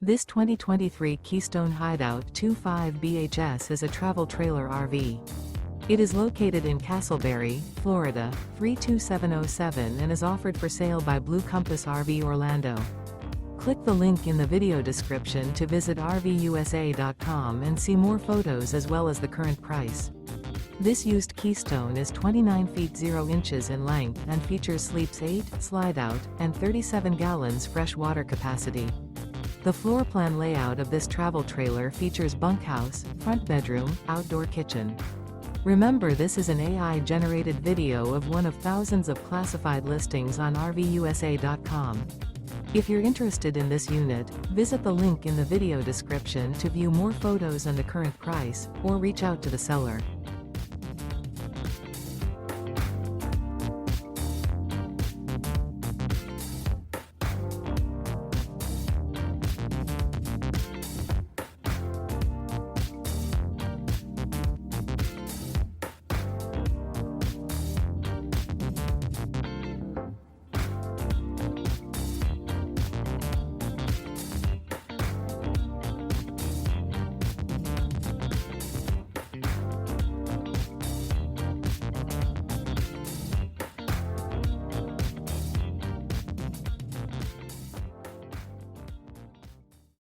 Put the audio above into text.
This 2023 Keystone Hideout 25 BHS is a travel trailer RV. It is located in Casselberry, Florida, 32707 and is offered for sale by Blue Compass RV Orlando. Click the link in the video description to visit RVUSA.com and see more photos as well as the current price. This used Keystone is 29 feet 0 inches in length and features sleeps 8, Slideout, and 37 gallons fresh water capacity. The floor plan layout of this travel trailer features bunkhouse, front bedroom, outdoor kitchen. Remember, this is an AI-generated video of one of thousands of classified listings on RVUSA.com. If you're interested in this unit, visit the link in the video description to view more photos and the current price, or reach out to the seller.